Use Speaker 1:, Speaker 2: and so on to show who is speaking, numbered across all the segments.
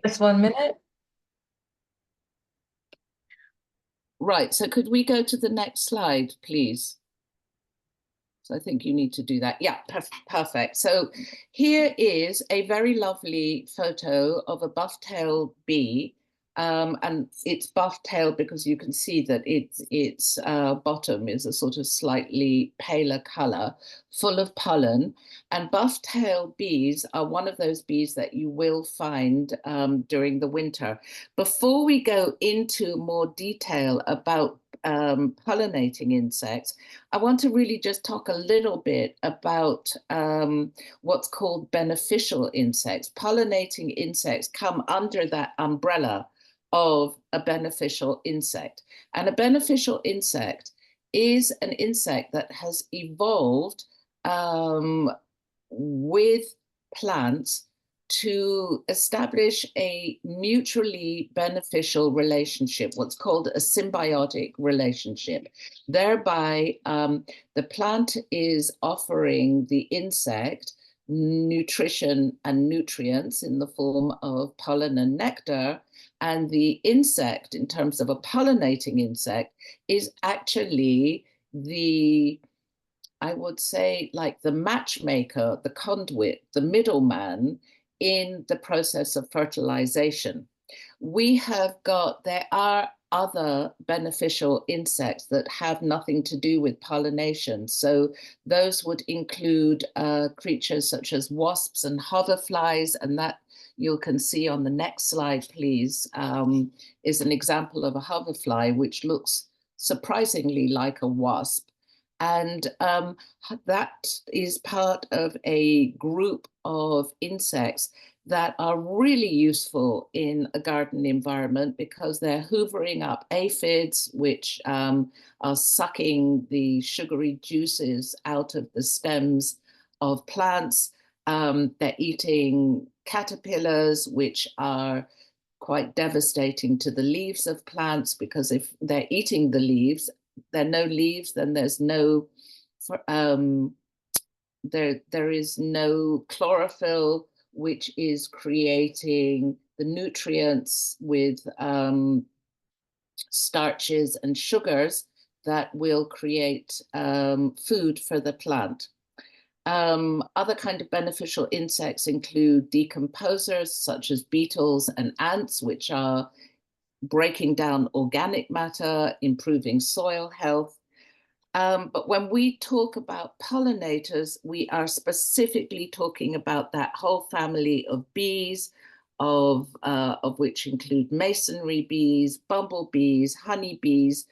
Speaker 1: Just 1 minute.
Speaker 2: Right, so could we go to the next slide, please? So I think you need to do that. Yeah, perfect. So here is a very lovely photo of a buff-tailed bee. And it's buff-tailed because you can see that its bottom is a sort of slightly paler color, full of pollen. And buff-tailed bees are one of those bees that you will find during the winter. Before we go into more detail about pollinating insects, I want to really just talk a little bit about what's called beneficial insects. Pollinating insects come under that umbrella of a beneficial insect. And a beneficial insect is an insect that has evolved with plants to establish a mutually beneficial relationship, what's called a symbiotic relationship. Thereby, the plant is offering the insect nutrition and nutrients in the form of pollen and nectar. And the insect, in terms of a pollinating insect, is actually the I would say, like the matchmaker, the conduit, the middleman in the process of fertilization. There are other beneficial insects that have nothing to do with pollination. So those would include creatures such as wasps and hoverflies, and that you can see on the next slide, please, is an example of a hoverfly, which looks surprisingly like a wasp. And that is part of a group of insects that are really useful in a garden environment because they're hoovering up aphids, which are sucking the sugary juices out of the stems of plants. They're eating caterpillars, which are quite devastating to the leaves of plants, because if they're eating the leaves, there are no leaves, then there's no there is no chlorophyll, which is creating the nutrients with starches and sugars that will create food for the plant. Other kind of beneficial insects include decomposers such as beetles and ants, which are breaking down organic matter, improving soil health. But when we talk about pollinators, we are specifically talking about that whole family of bees, of which include masonry bees, bumblebees, honeybees,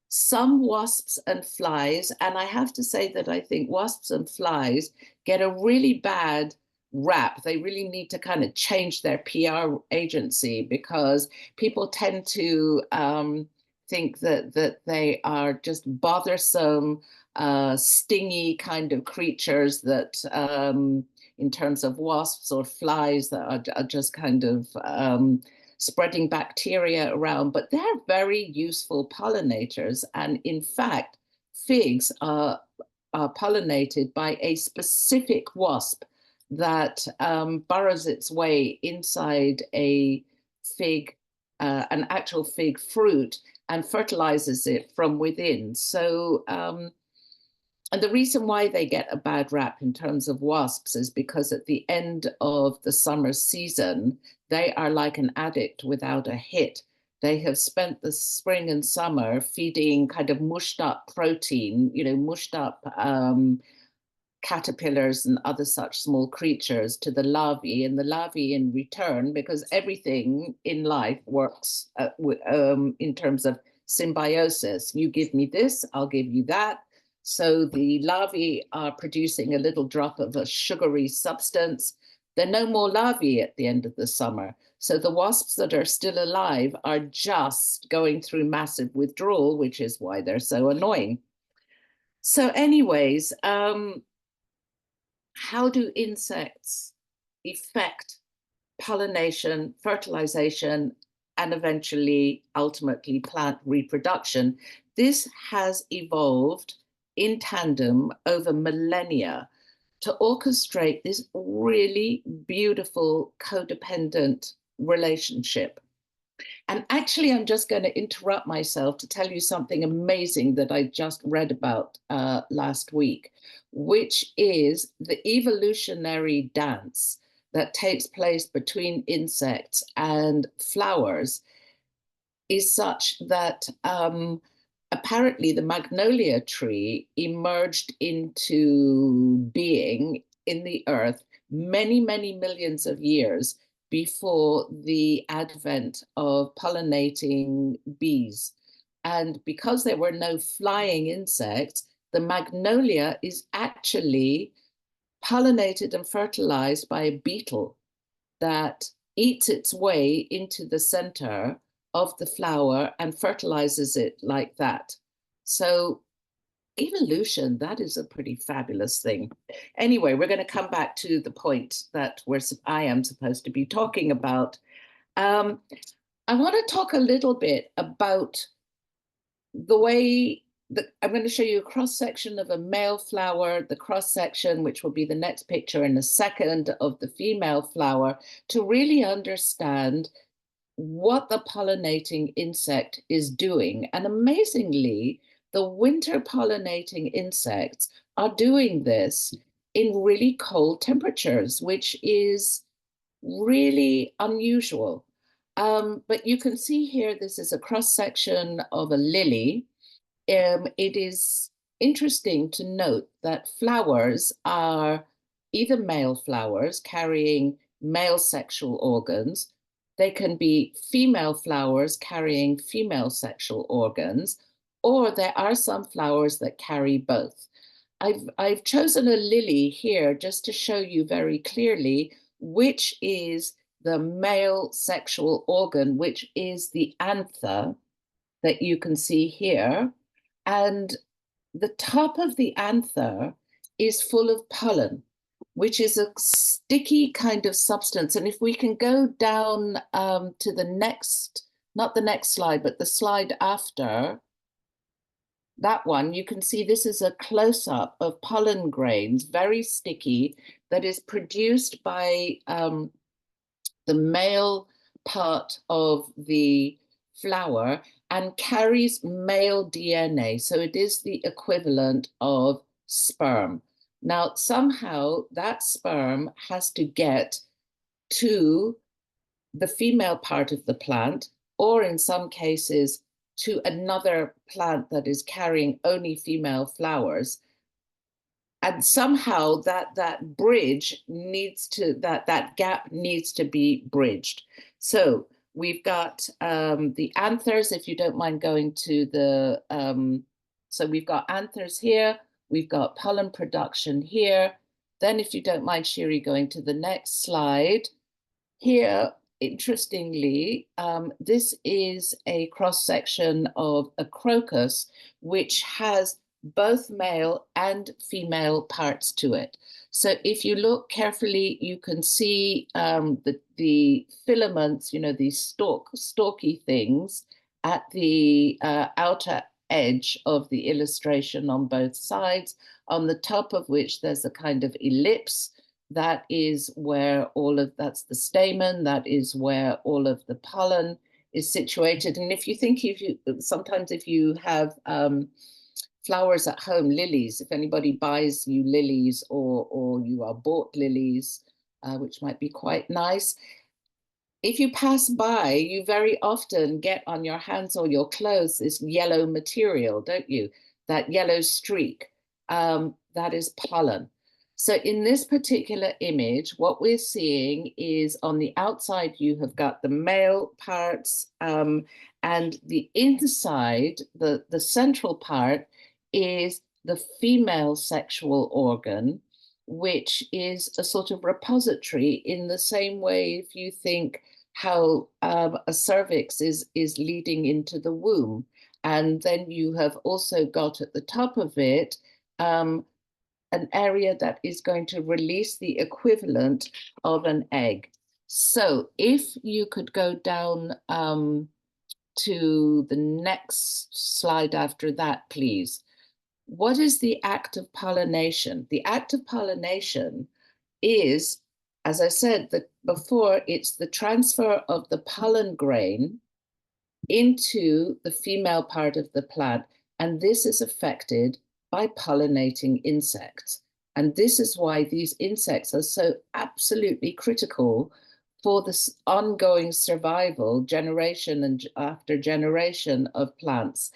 Speaker 2: some wasps and flies. And I have to say that I think wasps and flies get a really bad rap. They really need to kind of change their PR agency, because people tend to think that they are just bothersome, stingy kind of creatures that, in terms of wasps or flies, that are just kind of spreading bacteria around. But they're very useful pollinators. And in fact, figs are pollinated by a specific wasp that burrows its way inside a fig, an actual fig fruit, and fertilizes it from within. So, and the reason why they get a bad rap in terms of wasps is because at the end of the summer season, they are like an addict without a hit. They have spent the spring and summer feeding kind of mushed up protein, mushed up caterpillars and other such small creatures to the larvae, and the larvae in return, because everything in life works in terms of symbiosis. You give me this, I'll give you that. So the larvae are producing a little drop of a sugary substance. There are no more larvae at the end of the summer. So the wasps that are still alive are just going through massive withdrawal, which is why they're so annoying. So anyways, how do insects affect pollination, fertilization, and eventually, ultimately, plant reproduction? This has evolved in tandem over millennia to orchestrate this really beautiful codependent relationship. And actually, I'm just going to interrupt myself to tell you something amazing that I just read about last week, which is the evolutionary dance that takes place between insects and flowers is such that apparently the magnolia tree emerged into being in the earth many, many millions of years before the advent of pollinating bees. And because there were no flying insects, the magnolia is actually pollinated and fertilized by a beetle that eats its way into the center of the flower and fertilizes it like that. So evolution, that is a pretty fabulous thing. Anyway, we're going to come back to the point that I am supposed to be talking about. I want to talk a little bit about the way that I'm going to show you a cross section of a male flower, the cross section, which will be the next picture in a second, of the female flower, to really understand what the pollinating insect is doing. And amazingly, the winter pollinating insects are doing this in really cold temperatures, which is really unusual. But you can see here, this is a cross section of a lily. It is interesting to note that flowers are either male flowers carrying male sexual organs. They can be female flowers carrying female sexual organs, or there are some flowers that carry both. I've chosen a lily here just to show you very clearly which is the male sexual organ, which is the anther that you can see here. And the top of the anther is full of pollen, which is a sticky kind of substance. And if we can go down to the next, not the next slide, but the slide after that one, you can see this is a close-up of pollen grains, very sticky, that is produced by the male part of the flower and carries male DNA. So it is the equivalent of sperm. Now, somehow that sperm has to get to the female part of the plant, or in some cases, to another plant that is carrying only female flowers. And somehow that bridge needs to, that gap needs to be bridged. So we've got the anthers, if you don't mind going to the, so we've got anthers here, we've got pollen production here. Then if you don't mind, Shiri, going to the next slide. Here, interestingly, this is a cross-section of a crocus, which has both male and female parts to it. So if you look carefully, you can see the filaments, you know, these stalky things at the outer edge of the illustration on both sides, on the top of which there's a kind of ellipse. That is where that's the stamen, that is where all of the pollen is situated. And if you think, sometimes if you have flowers at home, lilies, if anybody buys you lilies or you are bought lilies, which might be quite nice, if you pass by, you very often get on your hands or your clothes this yellow material, don't you? That yellow streak, that is pollen. So in this particular image, what we're seeing is on the outside, you have got the male parts, and the inside, the central part, is the female sexual organ, which is a sort of repository in the same way if you think how a cervix is leading into the womb. And then you have also got at the top of it an area that is going to release the equivalent of an egg. So if you could go down to the next slide after that, please. What is the act of pollination? The act of pollination is, as I said, before, it's the transfer of the pollen grain into the female part of the plant. And this is affected by pollinating insects. And this is why these insects are so absolutely critical for the ongoing survival, generation and after generation of plants.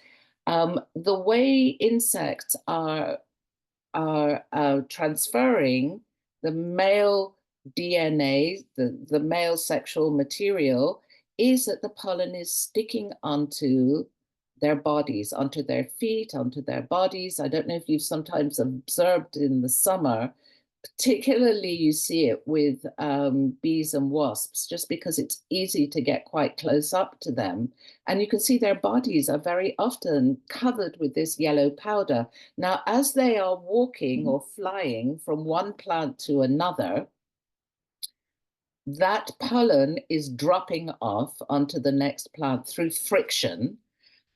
Speaker 2: The way insects are transferring the male DNA, the male sexual material, is that the pollen is sticking onto their bodies, onto their feet, onto their bodies. I don't know if you've sometimes observed in the summer, particularly you see it with bees and wasps, just because it's easy to get quite close up to them. And you can see their bodies are very often covered with this yellow powder. Now, as they are walking or flying from one plant to another, that pollen is dropping off onto the next plant through friction.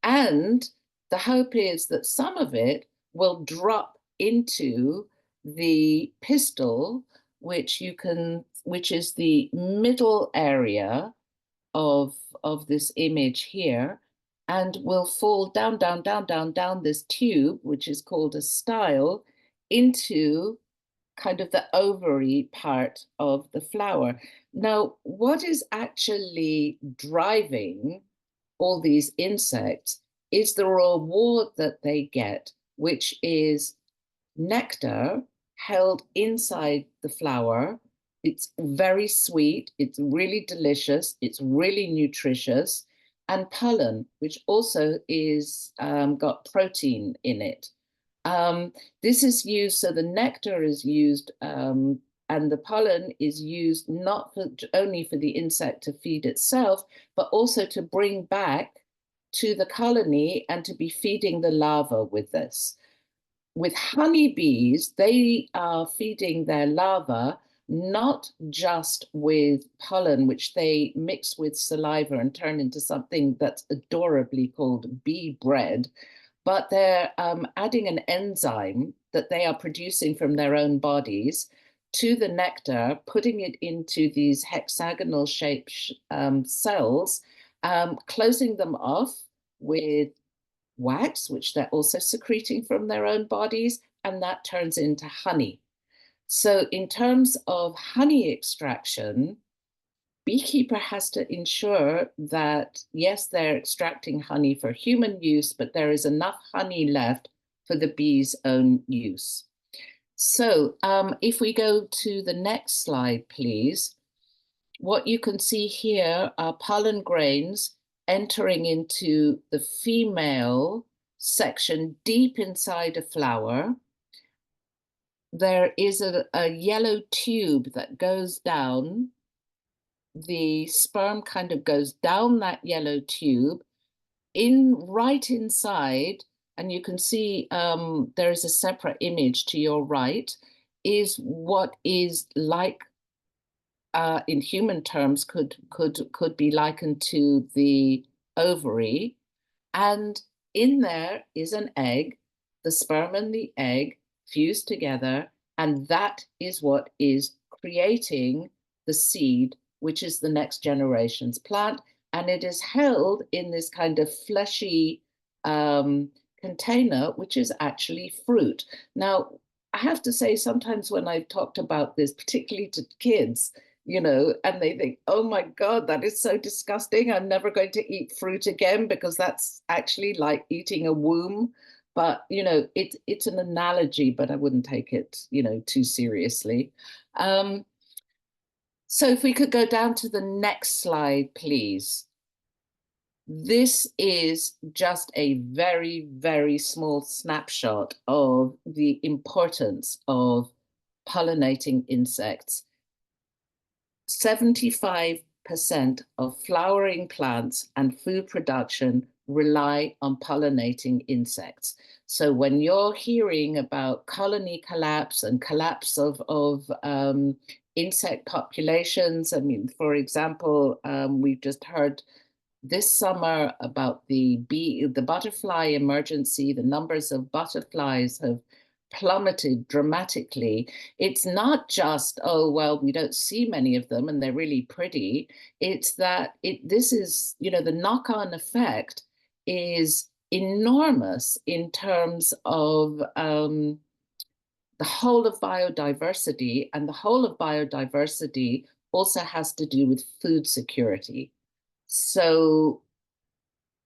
Speaker 2: And the hope is that some of it will drop into the pistil, which is the middle area of this image here, and will fall down, down, down, down, down this tube, which is called a style, into kind of the ovary part of the flower. Now, what is actually driving all these insects is the reward that they get, which is nectar held inside the flower. It's very sweet, it's really delicious, it's really nutritious, and pollen, which also is got protein in it. This is used, so the nectar is used, and the pollen is used not only for the insect to feed itself, but also to bring back to the colony and to be feeding the larva with this. With honeybees, they are feeding their larva not just with pollen, which they mix with saliva and turn into something that's adorably called bee bread, but they're adding an enzyme that they are producing from their own bodies to the nectar, putting it into these hexagonal shaped cells, closing them off with wax, which they're also secreting from their own bodies, and that turns into honey. So in terms of honey extraction, beekeeper has to ensure that, yes, they're extracting honey for human use, but there is enough honey left for the bees' own use. So if we go to the next slide, please, what you can see here are pollen grains entering into the female section deep inside a flower. There is a yellow tube that goes down. The sperm kind of goes down that yellow tube right inside, and you can see there is a separate image to your right, is what is like in human terms could be likened to the ovary, and in there is an egg. The sperm and the egg fuse together, and that is what is creating the seed, which is the next generation's plant, and it is held in this kind of fleshy container, which is actually fruit. Now, I have to say, sometimes when I've talked about this, particularly to kids, and they think, oh my God, that is so disgusting. I'm never going to eat fruit again because that's actually like eating a womb. But, it's an analogy, but I wouldn't take it, too seriously. So if we could go down to the next slide, please. This is just a very, very small snapshot of the importance of pollinating insects. 75% of flowering plants and food production rely on pollinating insects. So when you're hearing about colony collapse and collapse of insect populations, I mean, for example, we've just heard this summer about the butterfly emergency. The numbers of butterflies have plummeted dramatically. It's not just, oh, well, we don't see many of them and they're really pretty. It's that this is, the knock-on effect is enormous in terms of the whole of biodiversity, and the whole of biodiversity also has to do with food security. So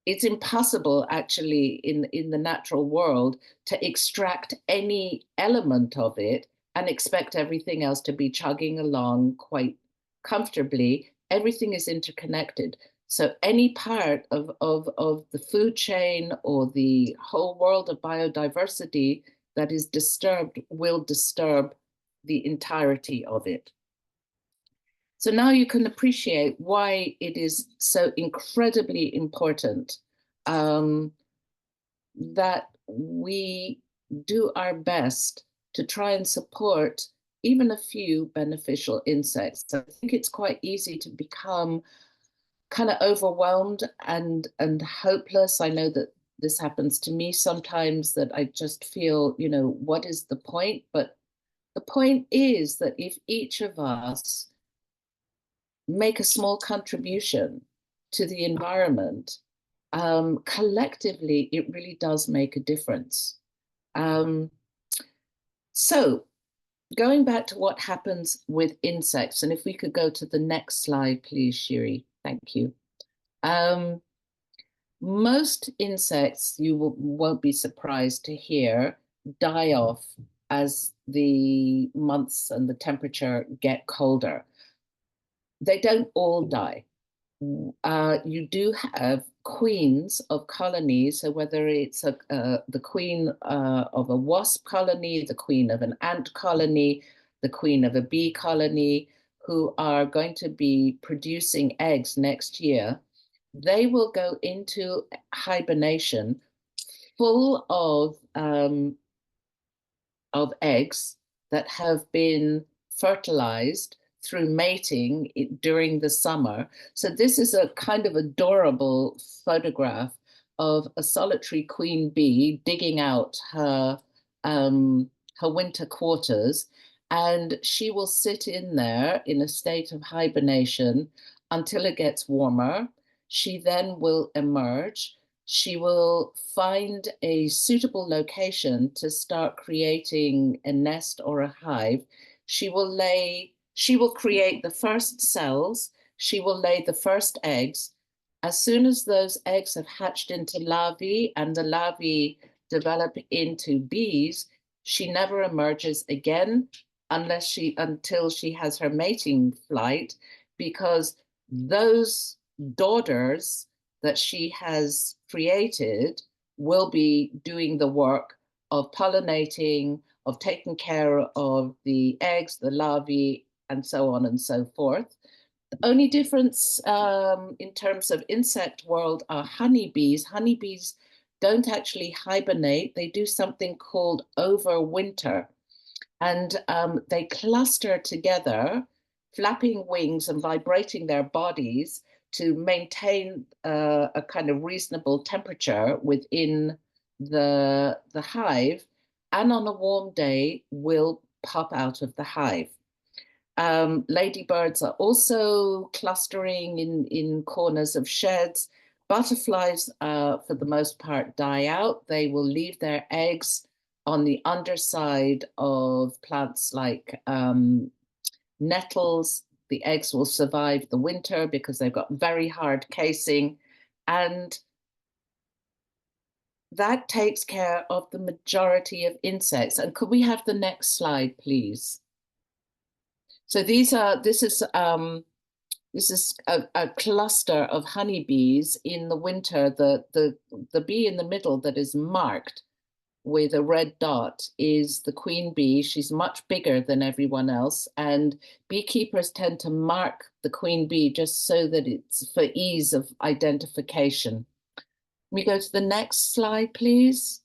Speaker 2: it's impossible actually in the natural world to extract any element of it and expect everything else to be chugging along quite comfortably. Everything is interconnected. So any part of the food chain or the whole world of biodiversity that is disturbed will disturb the entirety of it. So now you can appreciate why it is so incredibly important that we do our best to try and support even a few beneficial insects. So I think it's quite easy to become kind of overwhelmed and hopeless. I know that this happens to me sometimes, that I just feel, what is the point? But the point is that if each of us make a small contribution to the environment, collectively, it really does make a difference. So going back to what happens with insects, and if we could go to the next slide, please, Shiri. Thank you. Most insects, you won't be surprised to hear, die off as the months and the temperature get colder. They don't all die. You do have queens of colonies, so whether it's the queen of a wasp colony, the queen of an ant colony, the queen of a bee colony, who are going to be producing eggs next year, they will go into hibernation full of eggs that have been fertilized through mating during the summer. So this is a kind of adorable photograph of a solitary queen bee digging out her winter quarters, and she will sit in there in a state of hibernation until it gets warmer. She then will emerge. She will find a suitable location to start creating a nest or a hive. She will create the first cells. She will lay the first eggs. As soon as those eggs have hatched into larvae and the larvae develop into bees, she never emerges again until she has her mating flight, because those daughters that she has created will be doing the work of pollinating, of taking care of the eggs, the larvae, and so on and so forth. The only difference in terms of insect world are honeybees. Honeybees don't actually hibernate. They do something called overwinter. And they cluster together, flapping wings and vibrating their bodies to maintain a kind of reasonable temperature within the hive, and on a warm day will pop out of the hive. Ladybirds are also clustering in corners of sheds. Butterflies, for the most part, die out. They will leave their eggs on the underside of plants like nettles. The eggs will survive the winter because they've got very hard casing, and that takes care of the majority of insects. And could we have the next slide, please? So this is a cluster of honeybees in the winter. The bee in the middle that is marked with a red dot is the queen bee. She's much bigger than everyone else, and beekeepers tend to mark the queen bee just so that it's for ease of identification. We go to the next slide, please.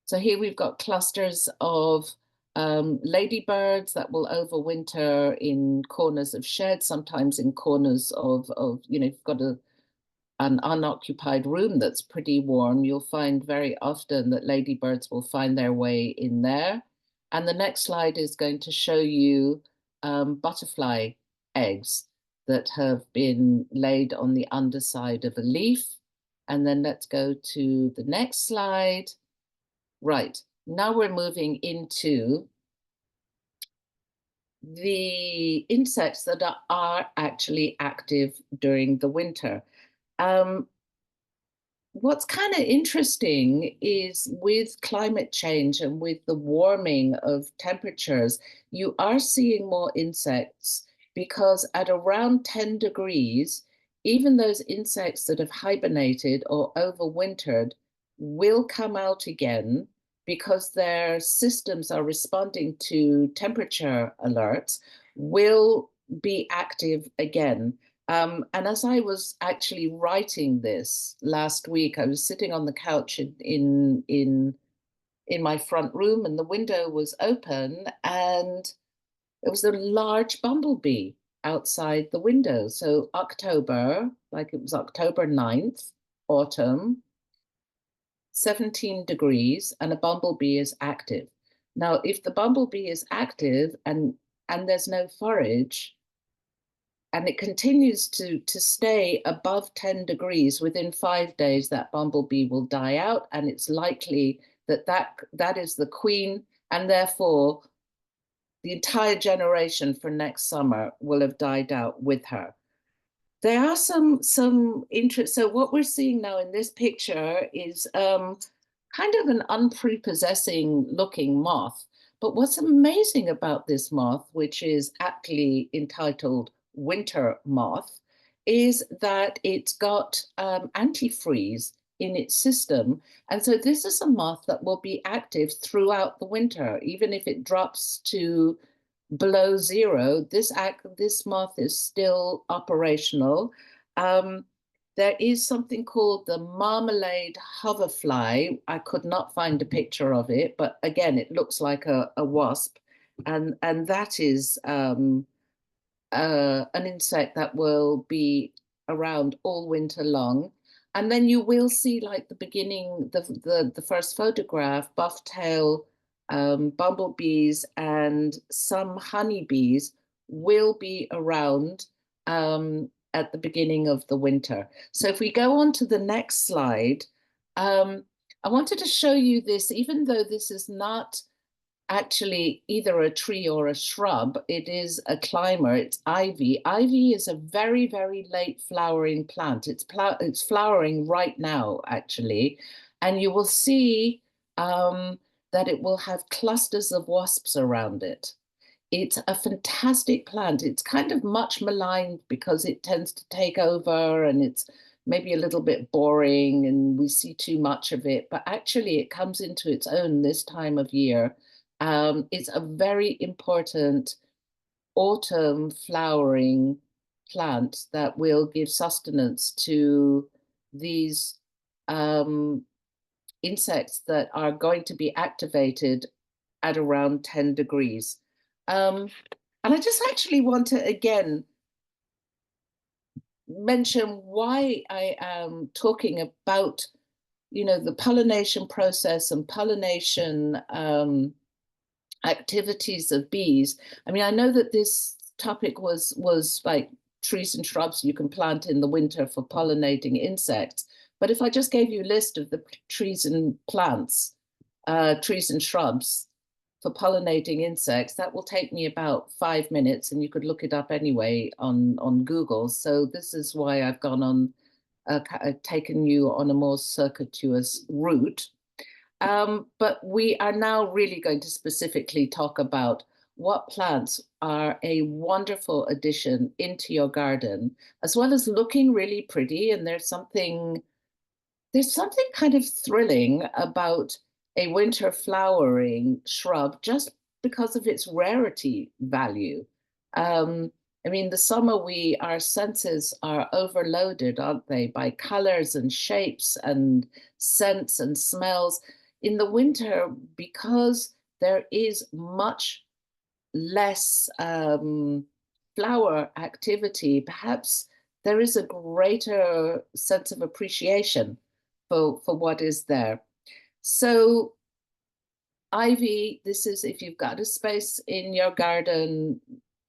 Speaker 2: So here we've got clusters of ladybirds that will overwinter in corners of sheds, sometimes in corners of you've got an unoccupied room that's pretty warm. You'll find very often that ladybirds will find their way in there. And the next slide is going to show you butterfly eggs that have been laid on the underside of a leaf. And then let's go to the next slide. Right, now we're moving into the insects that are actually active during the winter. Um, What's kind of interesting is with climate change and with the warming of temperatures, you are seeing more insects because at around 10 degrees, even those insects that have hibernated or overwintered will come out again because their systems are responding to temperature alerts, will be active again. And as I was actually writing this last week, I was sitting on the couch in my front room, and the window was open, and there was a large bumblebee outside the window. So October, like it was October 9th, autumn, 17 degrees, and a bumblebee is active. Now, if the bumblebee is active and there's no forage, and it continues to stay above 10 degrees, within 5 days, that bumblebee will die out, and it's likely that is the queen, and therefore the entire generation for next summer will have died out with her. There are some interest. So what we're seeing now in this picture is kind of an unprepossessing looking moth. But what's amazing about this moth, which is aptly entitled winter moth, is that it's got antifreeze in its system. And so this is a moth that will be active throughout the winter, even if it drops to below zero. This moth is still operational. Um, there is something called the marmalade hoverfly. I could not find a picture of it, but again, it looks like a wasp, and that is an insect that will be around all winter long. And then you will see, like the beginning, the first photograph, buff-tail bumblebees and some honeybees will be around at the beginning of the winter. So if we go on to the next slide, I wanted to show you this, even though this is not actually either a tree or a shrub, it is a climber, it's ivy. Ivy is a very, very late flowering plant. It's flowering right now, actually. And you will see that it will have clusters of wasps around it. It's a fantastic plant. It's kind of much maligned because it tends to take over, and it's maybe a little bit boring and we see too much of it, but actually it comes into its own this time of year. It's a very important autumn flowering plant that will give sustenance to these insects that are going to be activated at around 10 degrees. And I just actually want to again mention why I am talking about, the pollination process and pollination activities of bees. I mean, I know that this topic was like trees and shrubs you can plant in the winter for pollinating insects. But if I just gave you a list of the trees and plants, trees and shrubs for pollinating insects, that will take me about 5 minutes, and you could look it up anyway on Google. So this is why I've gone on, taken you on a more circuitous route. But we are now really going to specifically talk about what plants are a wonderful addition into your garden, as well as looking really pretty. And there's something kind of thrilling about a winter flowering shrub just because of its rarity value. I mean, the summer our senses are overloaded, aren't they, by colors and shapes and scents and smells. In the winter, because there is much less flower activity, perhaps there is a greater sense of appreciation for what is there. So ivy, this is if you've got a space in your garden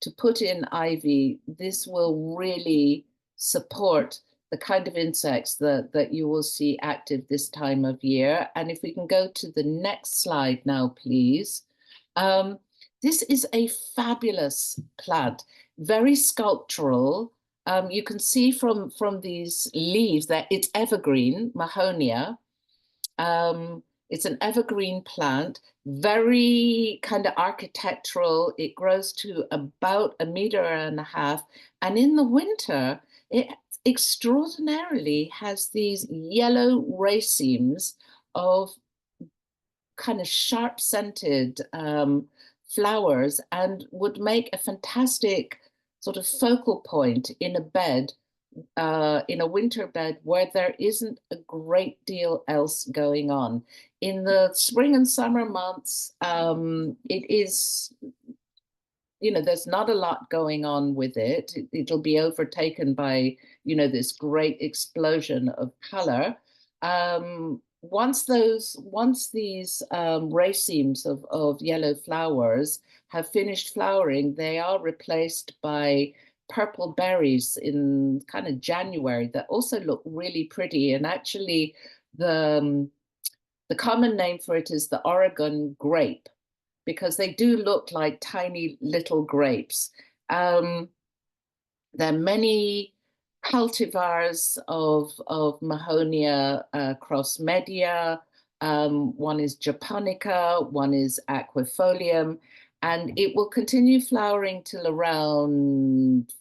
Speaker 2: to put in ivy, this will really support the kind of insects that you will see active this time of year. And if we can go to the next slide now, please. This is a fabulous plant, very sculptural. You can see from these leaves that it's evergreen, Mahonia. It's an evergreen plant, very kind of architectural. It grows to about 1.5 meters. And in the winter, it extraordinarily has these yellow racemes of kind of sharp scented flowers, and would make a fantastic sort of focal point in a bed, in a winter bed where there isn't a great deal else going on. In the spring and summer months, it is, there's not a lot going on with it. It'll be overtaken by, this great explosion of color. Once these racemes of yellow flowers have finished flowering, they are replaced by purple berries in kind of January that also look really pretty. And actually, the common name for it is the Oregon grape, because they do look like tiny little grapes. There are many cultivars of Mahonia crossmedia. One is japonica, one is aquifolium, and it will continue flowering till around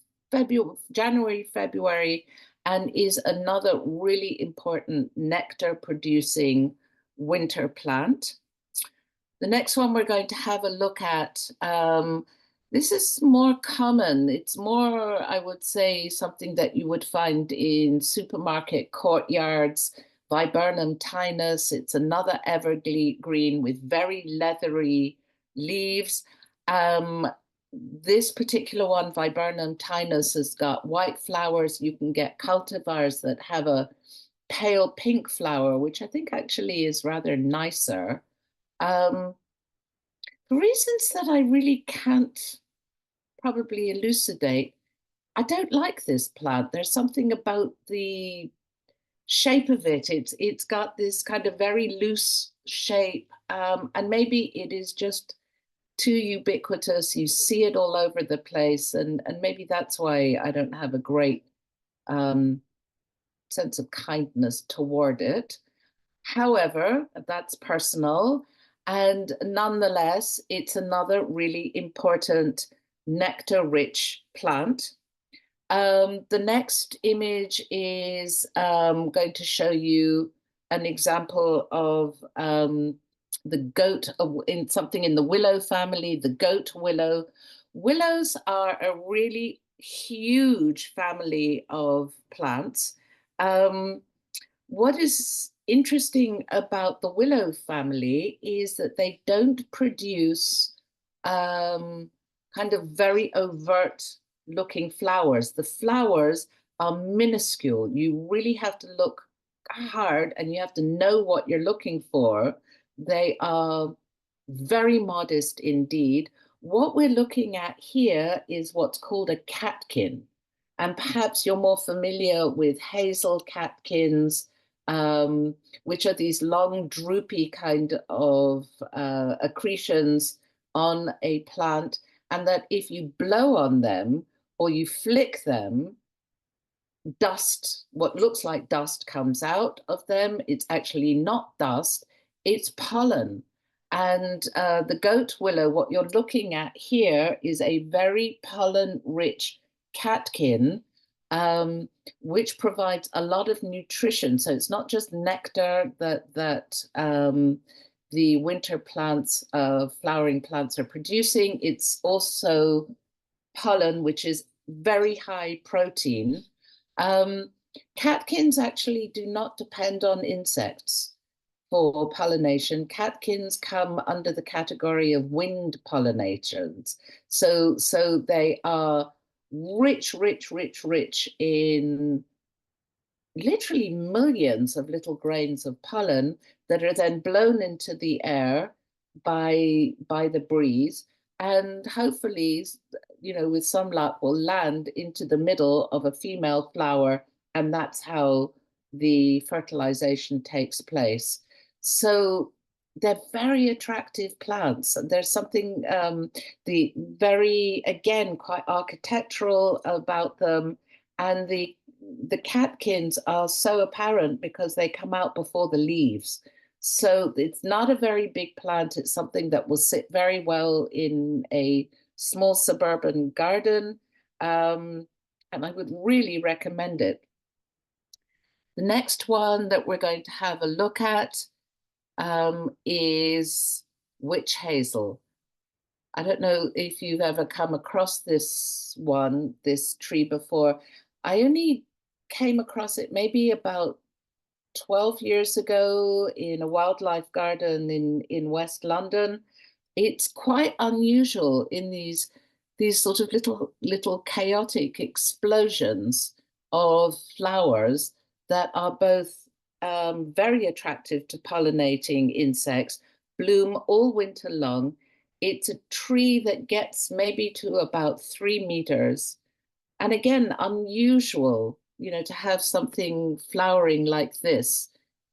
Speaker 2: January, February, and is another really important nectar producing winter plant. The next one we're going to have a look at, this is more common. It's more, I would say, something that you would find in supermarket courtyards, Viburnum tinus. It's another evergreen with very leathery leaves. This particular one, Viburnum tinus, has got white flowers. You can get cultivars that have a pale pink flower, which I think actually is rather nicer. For reasons that I really can't probably elucidate, I don't like this plant. There's something about the shape of it. It's got this kind of very loose shape, and maybe it is just too ubiquitous. You see it all over the place, and maybe that's why I don't have a great sense of kindness toward it. However, that's personal. And nonetheless, it's another really important nectar-rich plant. The next image is going to show you an example of the goat, in something in the willow family, the goat willow. Willows are a really huge family of plants. What is interesting about the willow family is that they don't produce kind of very overt looking flowers. The flowers are minuscule. You really have to look hard and you have to know what you're looking for. They are very modest indeed. What we're looking at here is what's called a catkin. And perhaps you're more familiar with hazel catkins, which are these long, droopy kind of accretions on a plant, and that if you blow on them or you flick them, dust, what looks like dust, comes out of them. It's actually not dust, it's pollen. And the goat willow, what you're looking at here is a very pollen-rich catkin, which provides a lot of nutrition. So it's not just nectar that the winter plants, flowering plants are producing. It's also pollen, which is very high protein. Catkins actually do not depend on insects for pollination. Catkins come under the category of winged pollinators. So they are rich in literally millions of little grains of pollen that are then blown into the air. by the breeze, and hopefully, with some luck, will land into the middle of a female flower, and that's how the fertilization takes place. So they're very attractive plants. There's something the very, again, quite architectural about them, and the catkins are so apparent because they come out before the leaves. So it's not a very big plant. It's something that will sit very well in a small suburban garden. And I would really recommend it. The next one that we're going to have a look at is witch hazel. I don't know if you've ever come across this tree before. I only came across it maybe about 12 years ago in a wildlife garden in West London. It's quite unusual in these sort of little chaotic explosions of flowers that are both very attractive to pollinating insects, bloom all winter long. It's a tree that gets maybe to about 3 meters. And again, unusual, to have something flowering like this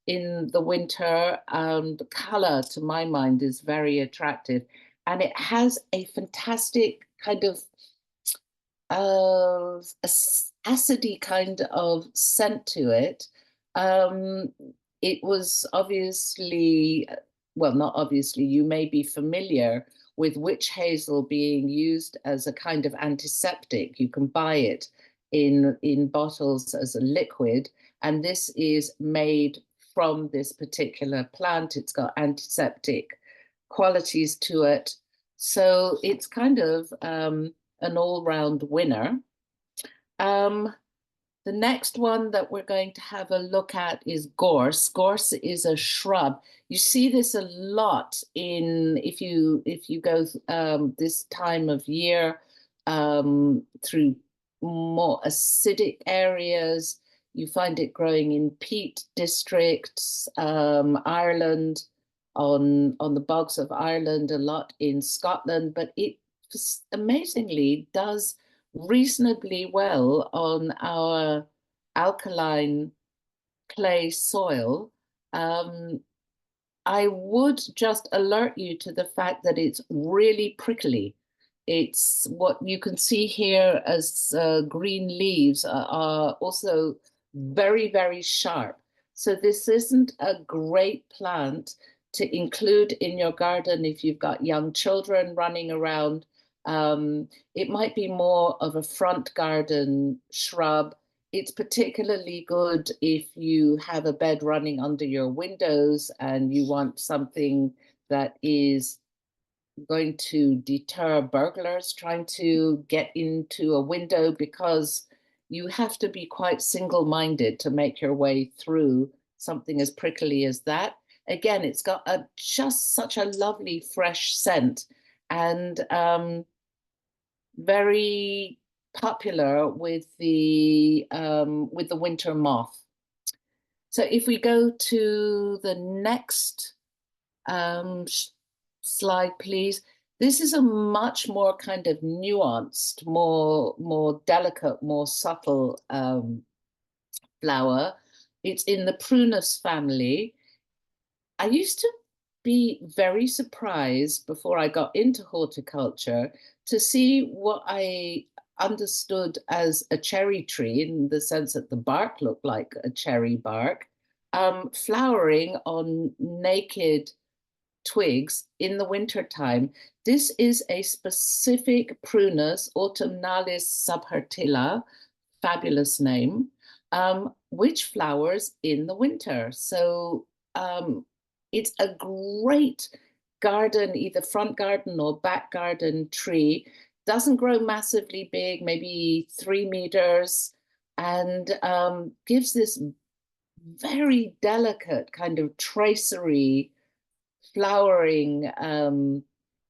Speaker 2: in the winter. The color, to my mind, is very attractive. And it has a fantastic kind of acidy kind of scent to it. Um, it was obviously, well, not obviously, you may be familiar with witch hazel being used as a kind of antiseptic. You can buy it in bottles as a liquid, and this is made from this particular plant. It's got antiseptic qualities to it. So it's kind of an all-round winner. Um, the next one that we're going to have a look at is gorse. Gorse is a shrub. You see this a lot if you go this time of year through more acidic areas. You find it growing in peat districts, Ireland, on the bogs of Ireland, a lot in Scotland, but it amazingly does reasonably well on our alkaline clay soil. I would just alert you to the fact that it's really prickly. It's what you can see here as green leaves are also very, very sharp. So this isn't a great plant to include in your garden if you've got young children running around. It might be more of a front garden shrub. It's particularly good if you have a bed running under your windows and you want something that is going to deter burglars trying to get into a window, because you have to be quite single-minded to make your way through something as prickly as that. Again, it's got just such a lovely fresh scent, and very popular with the winter moth. So if we go to the next slide, please. This is a much more kind of nuanced, more delicate, more subtle flower. It's in the prunus family. I used to be very surprised before I got into horticulture to see what I understood as a cherry tree, in the sense that the bark looked like a cherry bark, flowering on naked twigs in the wintertime. This is a specific Prunus autumnalis subhertilla, fabulous name, which flowers in the winter. So it's a great garden, either front garden or back garden tree. Doesn't grow massively big, maybe 3 meters, and gives this very delicate kind of tracery flowering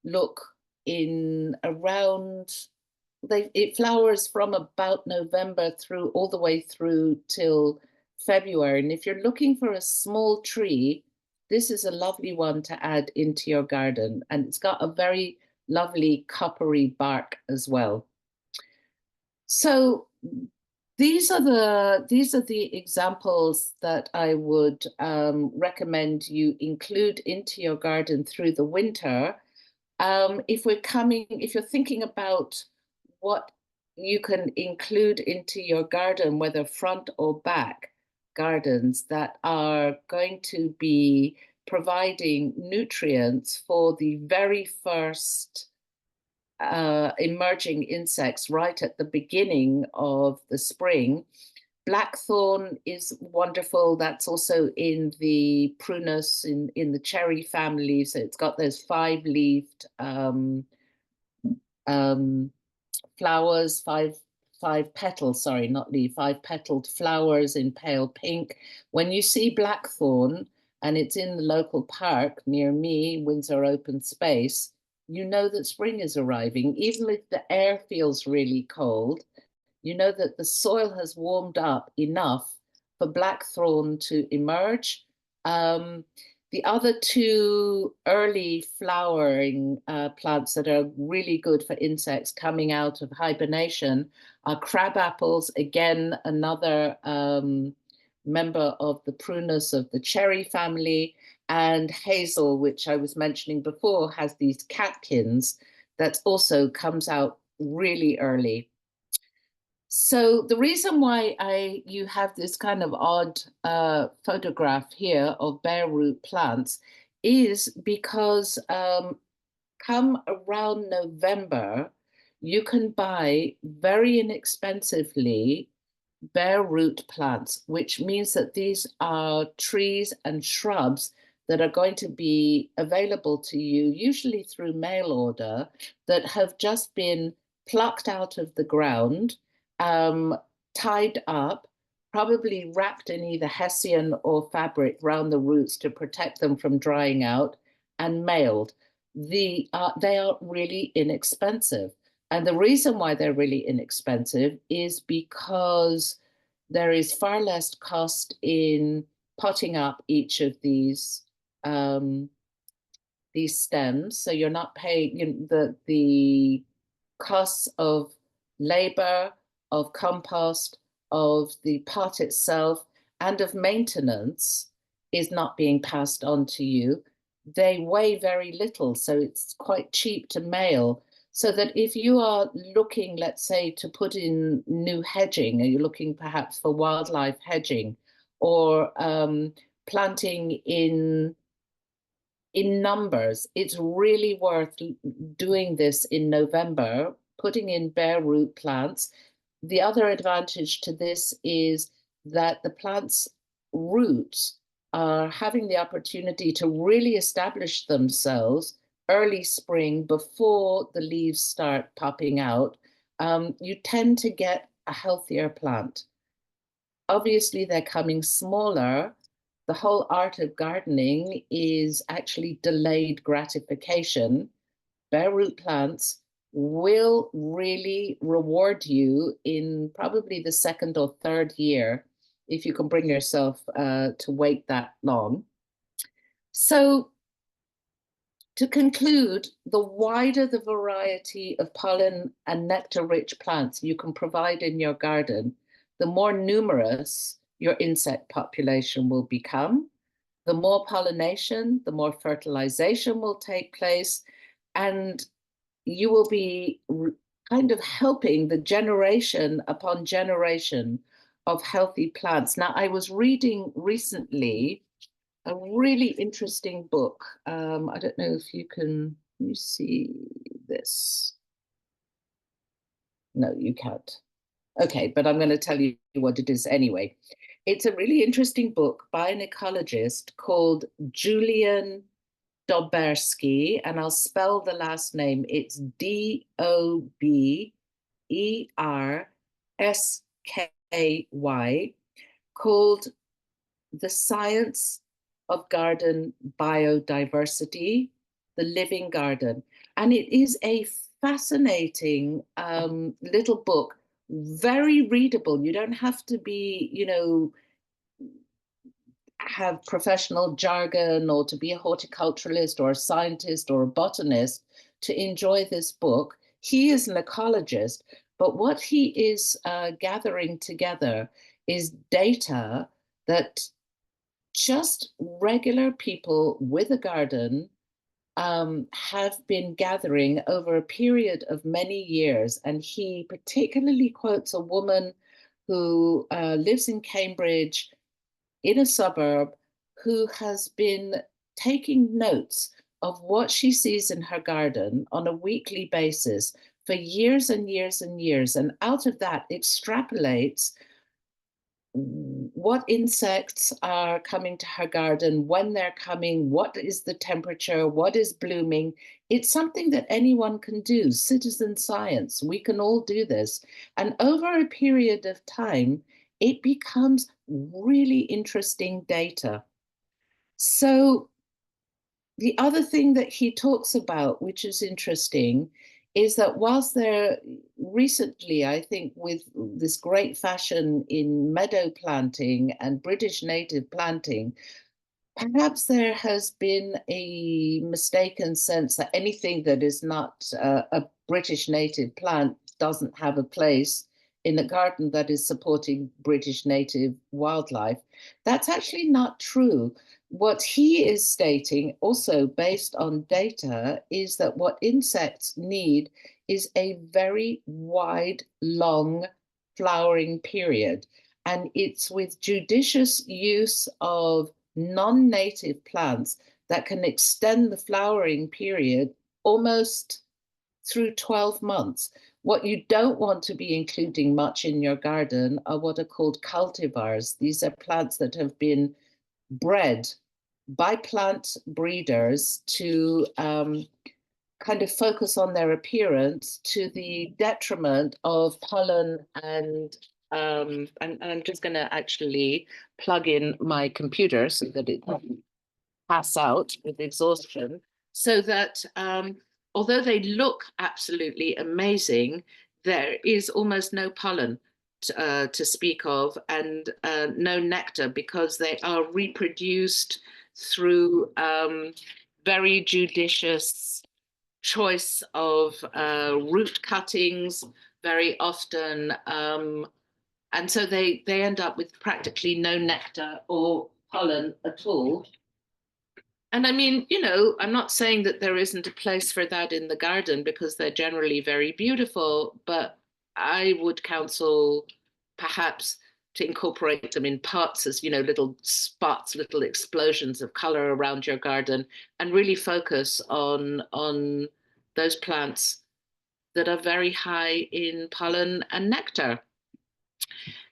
Speaker 2: look in around, it flowers from about November through all the way through till February. And if you're looking for a small tree this is a lovely one to add into your garden, and it's got a very lovely coppery bark as well. So these are the examples that I would recommend you include into your garden through the winter. If you're thinking about what you can include into your garden, whether front or back gardens that are going to be providing nutrients for the very first emerging insects right at the beginning of the spring. Blackthorn is wonderful. That's also in the prunus, in the cherry family. So it's got those five-leaved um, flowers, five petals, sorry, not leaf, five-petaled flowers in pale pink. When you see blackthorn and it's in the local park near me, Windsor Open Space, you know that spring is arriving. Even if the air feels really cold, you know that the soil has warmed up enough for blackthorn to emerge. Um, the other two early flowering plants that are really good for insects coming out of hibernation are crab apples, again, another member of the prunus of the cherry family, and hazel, which I was mentioning before, has these catkins that also comes out really early. So the reason why you have this kind of odd photograph here of bare root plants is because come around November, you can buy very inexpensively bare root plants, which means that these are trees and shrubs that are going to be available to you, usually through mail order, that have just been plucked out of the ground, um, tied up, probably wrapped in either hessian or fabric around the roots to protect them from drying out, and mailed. They are really inexpensive. And the reason why they're really inexpensive is because there is far less cost in potting up each of these stems. So you're not paying, the costs of labor, of compost, of the pot itself, and of maintenance is not being passed on to you. They weigh very little, so it's quite cheap to mail. So that if you are looking, let's say, to put in new hedging, or you're looking perhaps for wildlife hedging, or planting in numbers, it's really worth doing this in November, putting in bare root plants. The other advantage to this is that the plant's roots are having the opportunity to really establish themselves early spring before the leaves start popping out. You tend to get a healthier plant. Obviously, they're coming smaller. The whole art of gardening is actually delayed gratification. Bare root plants will really reward you in probably the second or third year if you can bring yourself to wait that long. So to conclude, the wider the variety of pollen and nectar-rich plants you can provide in your garden, the more numerous your insect population will become. The more pollination, the more fertilization will take place, and you will be kind of helping the generation upon generation of healthy plants. Now, I was reading recently a really interesting book. I don't know if you can you see this. No, you can't. Okay, but I'm going to tell you what it is anyway. It's a really interesting book by an ecologist called Julian Doberski, and I'll spell the last name. It's Dobersky, called The Science of Garden Biodiversity, The Living Garden. And it is a fascinating little book, very readable. You don't have to be, have professional jargon or to be a horticulturalist or a scientist or a botanist to enjoy this book. He is an ecologist, but what he is gathering together is data that just regular people with a garden have been gathering over a period of many years. And he particularly quotes a woman who lives in Cambridge in a suburb who has been taking notes of what she sees in her garden on a weekly basis for years and years and years. And out of that extrapolates what insects are coming to her garden, when they're coming, what is the temperature, what is blooming. It's something that anyone can do, citizen science. We can all do this. And over a period of time, it becomes really interesting data. So the other thing that he talks about, which is interesting, is that whilst there recently, I think, with this great fashion in meadow planting and British native planting, perhaps there has been a mistaken sense that anything that is not a British native plant doesn't have a place in a garden that is supporting British native wildlife. That's actually not true. What he is stating, also based on data, is that what insects need is a very wide, long flowering period. And it's with judicious use of non-native plants that can extend the flowering period almost through 12 months. What you don't want to be including much in your garden are what are called cultivars. These are plants that have been bred by plant breeders to kind of focus on their appearance to the detriment of pollen and I'm just going to actually plug in my computer so that it doesn't pass out with exhaustion, so that although they look absolutely amazing, there is almost no pollen to speak of, and no nectar, because they are reproduced through very judicious choice of root cuttings very often. And so they end up with practically no nectar or pollen at all. And I mean, you know, I'm not saying that there isn't a place for that in the garden, because they're generally very beautiful, but I would counsel perhaps to incorporate them in parts as, you know, little spots, little explosions of color around your garden, and really focus on those plants that are very high in pollen and nectar.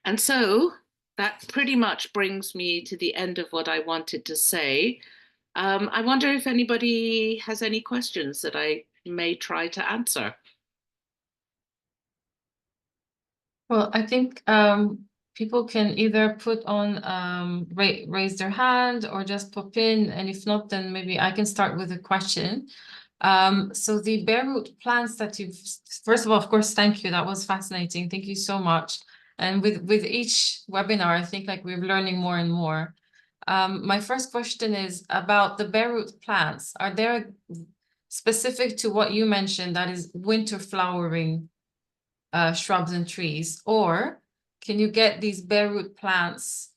Speaker 2: And so that pretty much brings me to the end of what I wanted to say. I wonder if anybody has any questions that I may try to answer.
Speaker 1: Well, I think people can either put on raise their hand or just pop in, and if not, then maybe I can start with a question. So the bare root plants that you've, first of all, of course, thank you. That was fascinating. Thank you so much. And with each webinar, I think like we're learning more and more. My first question is about the bare root plants. Are there specific to what you mentioned, that is winter flowering shrubs and trees, or can you get these bare root plants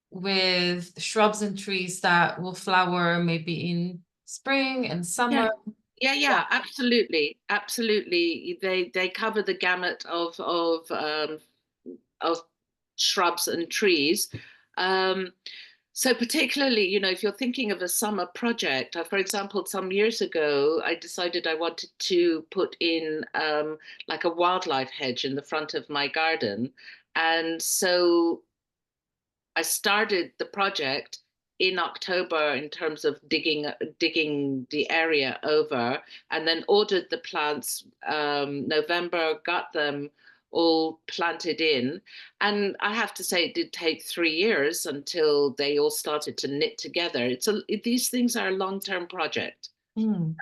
Speaker 1: with shrubs and trees that will flower maybe in spring and summer?
Speaker 2: Yeah, absolutely, absolutely. They cover the gamut of shrubs and trees. So particularly, you know, if you're thinking of a summer project, for example, some years ago, I decided I wanted to put in like a wildlife hedge in the front of my garden. And so I started the project in October in terms of digging the area over, and then ordered the plants November, got them all planted in. And I have to say, it did take 3 years until they all started to knit together. These things are a long-term project.
Speaker 1: Mm.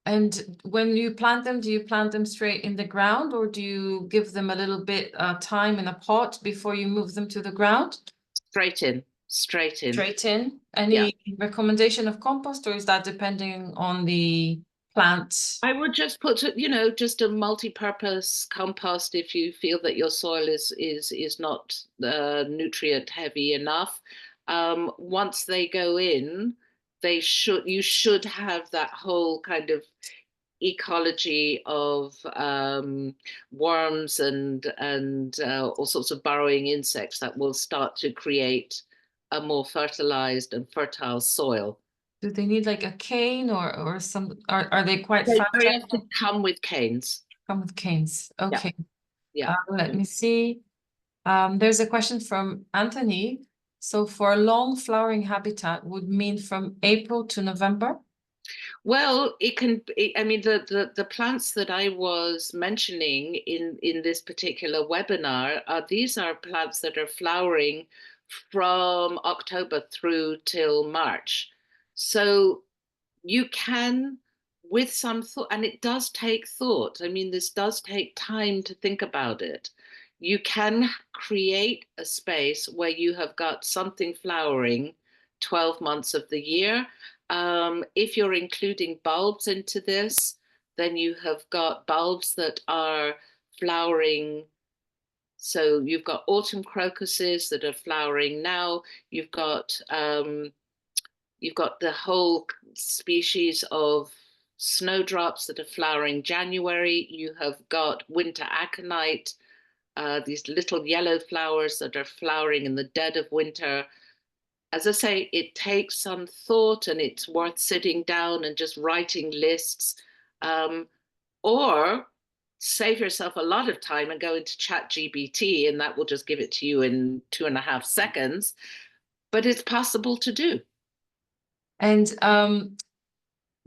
Speaker 1: And when you plant them, do you plant them straight in the ground, or do you give them a little bit time in a pot before you move them to the ground?
Speaker 2: Straight in. straight in.
Speaker 1: Straight in?
Speaker 2: Yeah.
Speaker 1: Any recommendation of compost, or is that depending on the plant?
Speaker 2: I would just put, just a multi-purpose compost if you feel that your soil is not nutrient heavy enough. Once they go in, you should have that whole kind of ecology of worms and all sorts of burrowing insects that will start to create a more fertilized and fertile soil.
Speaker 1: Do they need like a cane, or some, are they quite
Speaker 2: They very
Speaker 1: fragile?
Speaker 2: often come with canes.
Speaker 1: Come with canes.
Speaker 2: Yeah,
Speaker 1: Okay.
Speaker 2: yeah.
Speaker 1: Let me see. There's a question from Anthony. So for a long flowering habitat would mean from April to November?
Speaker 2: Well, I mean, the plants that I was mentioning in this particular webinar, these are plants that are flowering from October through till March. So you can, with some thought, and it does take thought. I mean, this does take time to think about it. You can create a space where you have got something flowering 12 months of the year. If you're including bulbs into this, then you have got bulbs that are flowering. So you've got autumn crocuses that are flowering now. You've got the whole species of snowdrops that are flowering January. You have got winter aconite, these little yellow flowers that are flowering in the dead of winter. As I say, it takes some thought and it's worth sitting down and just writing lists. Um, or save yourself a lot of time and go into ChatGPT, and that will just give it to you in 2.5 seconds. But it's possible to do.
Speaker 1: And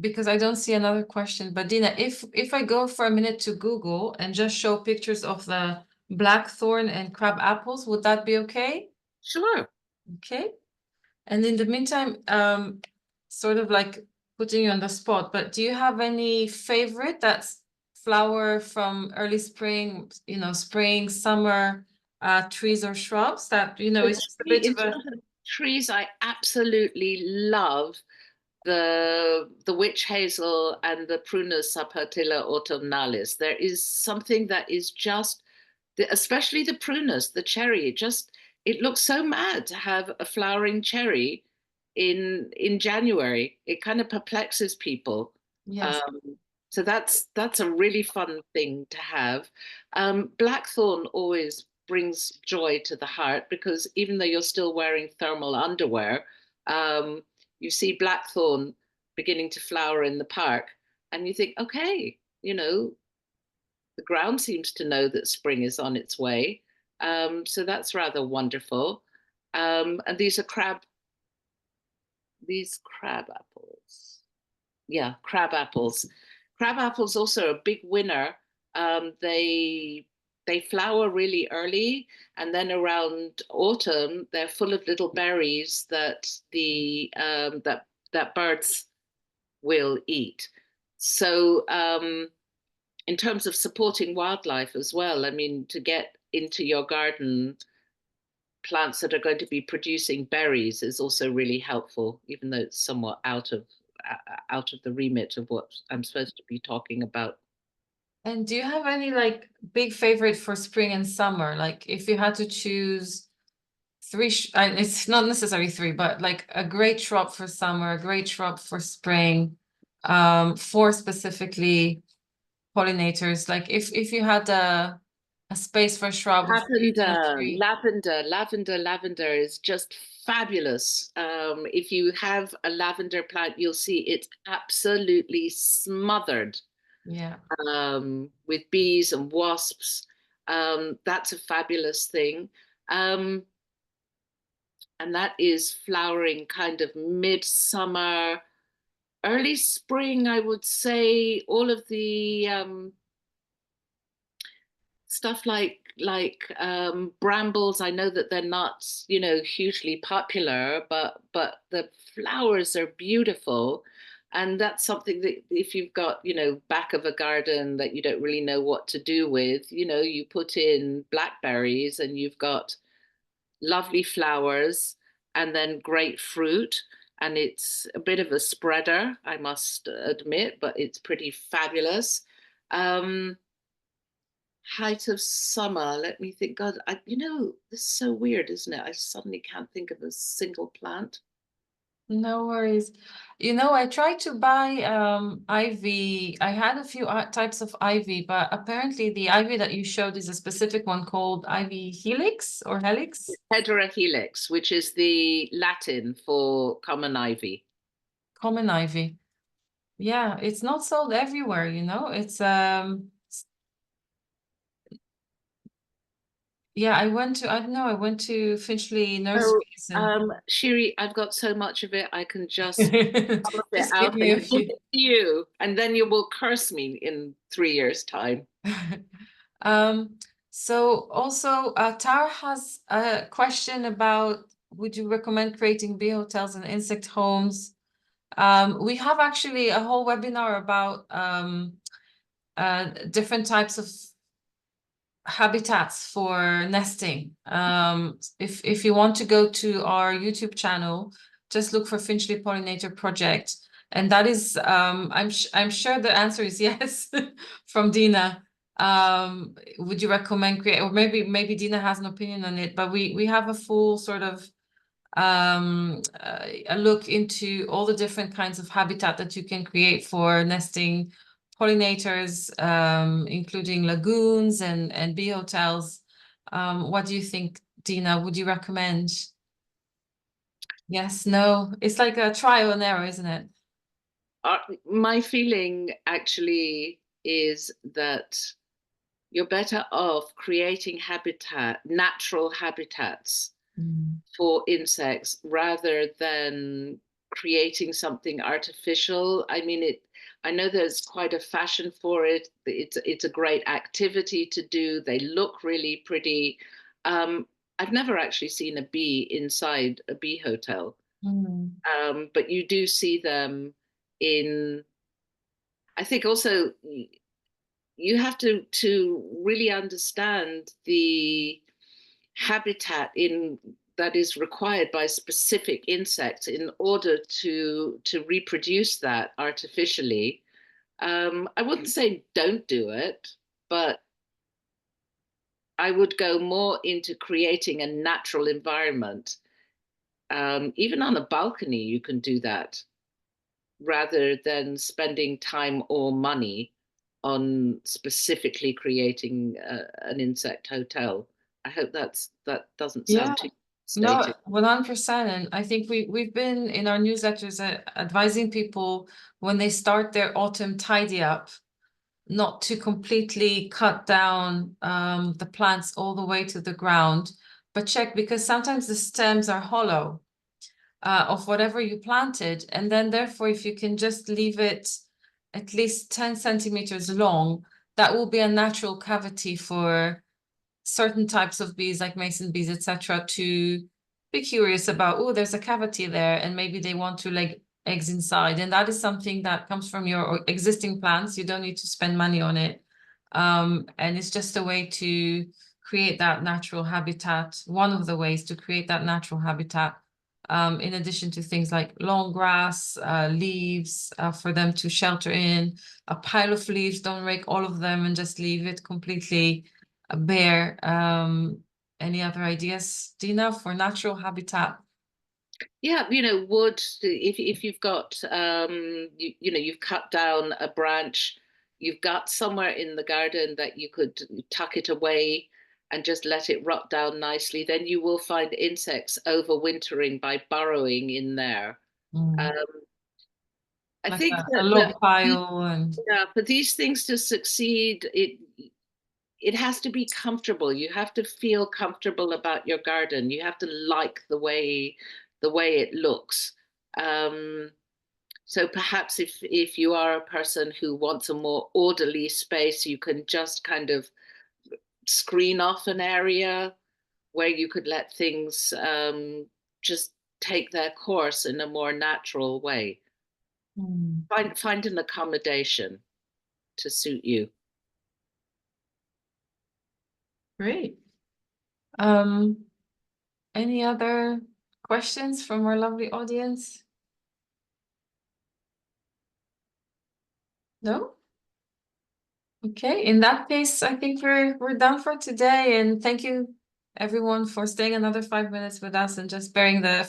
Speaker 1: because I don't see another question, but Dina, if I go for a minute to Google and just show pictures of the blackthorn and crab apples, would that be okay?
Speaker 2: Sure.
Speaker 1: Okay. And in the meantime, sort of like putting you on the spot, but do you have any favorite that's flower from early spring, spring, summer, trees or shrubs that, it's just a bit
Speaker 2: In
Speaker 1: of a,
Speaker 2: terms of trees, I absolutely love the witch hazel and the Prunus sapertilla autumnalis. There is something that is just, especially the Prunus, the cherry. It looks so mad to have a flowering cherry in January. It kind of perplexes people.
Speaker 1: yes.
Speaker 2: Um, so that's a really fun thing to have. Blackthorn always brings joy to the heart because even though you're still wearing thermal underwear, um, you see blackthorn beginning to flower in the park, and you think, okay, the ground seems to know that spring is on its way. So that's rather wonderful. And these crab apples. Yeah, crab apples. Crab apples also a big winner. They flower really early, and then around autumn they're full of little berries that birds will eat. So in terms of supporting wildlife as well, I mean, to get into your garden plants that are going to be producing berries is also really helpful, even though it's somewhat out of the remit of what I'm supposed to be talking about.
Speaker 1: And do you have any like big favorite for spring and summer? Like if you had to choose three, it's not necessarily three, but like a great shrub for summer, a great shrub for spring, for specifically pollinators. Like if you had a space for a shrub of
Speaker 2: Lavender,
Speaker 1: three.
Speaker 2: lavender is just fabulous. If you have a lavender plant, you'll see it's absolutely smothered
Speaker 1: Yeah.
Speaker 2: with bees and wasps. That's a fabulous thing. Um, and that is flowering kind of midsummer, early spring, I would say. All of the stuff like brambles. I know that they're not, hugely popular, but the flowers are beautiful. And that's something that if you've got, back of a garden that you don't really know what to do with, you put in blackberries and you've got lovely flowers. and then great fruit. And it's a bit of a spreader, I must admit, but it's pretty fabulous. Um, Height of summer, let me think. God, this is so weird, isn't it? I suddenly can't think of a single plant.
Speaker 1: No worries. I tried to buy ivy. I had a few types of ivy, but apparently the ivy that you showed is a specific one called ivy helix or helix.
Speaker 2: Hedera helix, which is the Latin for common ivy.
Speaker 1: Common ivy. Yeah, it's not sold everywhere, It's yeah, I don't know, I went to Finchley
Speaker 2: Oh,
Speaker 1: Nurseries and
Speaker 2: Shiri, I've got so much of it, I can just pull it
Speaker 1: just give
Speaker 2: out
Speaker 1: me
Speaker 2: and
Speaker 1: a
Speaker 2: give
Speaker 1: few.
Speaker 2: it to you, and then you will curse me in 3 years' time.
Speaker 1: Um, so also Tara has a question about would you recommend creating bee hotels and insect homes? We have actually a whole webinar about different types of habitats for nesting. If you want to go to our YouTube channel, just look for Finchley Pollinator Project. And that is, I'm sure the answer is yes from Dina. Would you recommend create, or maybe Dina has an opinion on it, but we have a full sort of a look into all the different kinds of habitat that you can create for nesting pollinators, including lagoons and bee hotels. What do you think, Dina? Would you recommend? Yes, no? It's like a trial and error, isn't it?
Speaker 2: My feeling actually is that you're better off creating natural habitats
Speaker 1: Mm.
Speaker 2: for insects rather than creating something artificial. I mean, I know there's quite a fashion for it. It's a great activity to do. They look really pretty. Um, I've never actually seen a bee inside a bee hotel,
Speaker 1: Mm.
Speaker 2: but you do see them in. I think also you have to really understand the habitat in that is required by specific insects in order to reproduce that artificially. I wouldn't say don't do it, but I would go more into creating a natural environment. Even on a balcony, you can do that rather than spending time or money on specifically creating an insect hotel. I hope that doesn't sound
Speaker 1: Yeah.
Speaker 2: too
Speaker 1: No,
Speaker 2: stated.
Speaker 1: 100%. And I think we've been in our newsletters advising people when they start their autumn tidy up, not to completely cut down the plants all the way to the ground, but check because sometimes the stems are hollow of whatever you planted. And then therefore, if you can just leave it at least 10 centimeters long, that will be a natural cavity for certain types of bees like mason bees, etc., to be curious about, oh, there's a cavity there, and maybe they want to lay eggs inside. And that is something that comes from your existing plants. You don't need to spend money on it. And it's just a way to create that natural habitat, one of the ways to create that natural habitat. In addition to things like long grass, leaves for them to shelter in, a pile of leaves, don't rake all of them and just leave it completely bare. Any other ideas, Dina, for natural habitat?
Speaker 2: Yeah, wood. If you've got you've cut down a branch, you've got somewhere in the garden that you could tuck it away and just let it rot down nicely. Then you will find insects overwintering by burrowing in there.
Speaker 1: Mm.
Speaker 2: Um, I
Speaker 1: Like
Speaker 2: think
Speaker 1: a
Speaker 2: that
Speaker 1: log pile and
Speaker 2: yeah, for these things to succeed, it has to be comfortable. You have to feel comfortable about your garden. You have to like the way it looks. Um, so perhaps if you are a person who wants a more orderly space, you can just kind of screen off an area where you could let things just take their course in a more natural way.
Speaker 1: mm,
Speaker 2: Find an accommodation to suit you.
Speaker 1: great. Um, any other questions from our lovely audience? No? Okay, in that case, I think we're done for today, and thank you everyone for staying another 5 minutes with us and just bearing the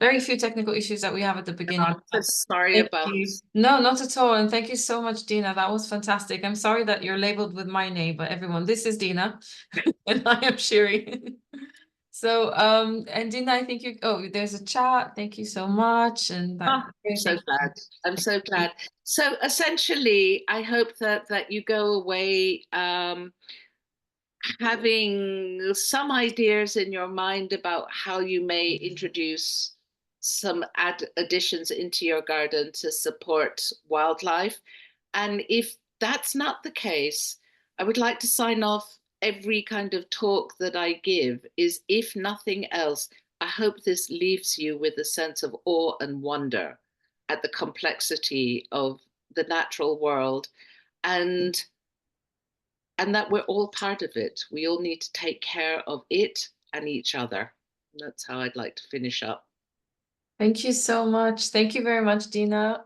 Speaker 1: very few technical issues that we have at the beginning.
Speaker 2: I'm so sorry
Speaker 1: Thank
Speaker 2: about
Speaker 1: you. No, not at all. And thank you so much, Dina. That was fantastic. I'm sorry that you're labeled with my name, but everyone, this is Dina and I am Shiri. So, and Dina, I think there's a chat. Thank you so much. And
Speaker 2: Oh, I'm so glad. I'm so glad. So essentially, I hope that you go away having some ideas in your mind about how you may introduce some additions into your garden to support wildlife. And if that's not the case, I would like to sign off every kind of talk that I give is, if nothing else, I hope this leaves you with a sense of awe and wonder at the complexity of the natural world, and that we're all part of it. We all need to take care of it and each other. That's how I'd like to finish up.
Speaker 1: Thank you so much. Thank you very much, Dina.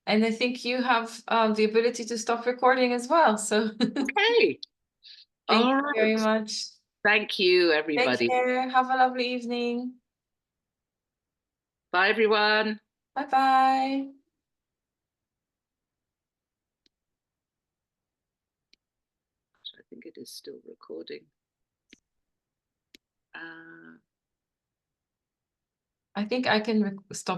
Speaker 1: And I think you have the ability to stop recording as well. So
Speaker 2: Okay.
Speaker 1: thank
Speaker 2: All
Speaker 1: you very
Speaker 2: right.
Speaker 1: much.
Speaker 2: Thank you,
Speaker 1: Take
Speaker 2: everybody.
Speaker 1: care. Have a lovely evening.
Speaker 2: Bye, everyone.
Speaker 1: Bye-bye.
Speaker 2: I think it is still recording.
Speaker 1: I think I can stop.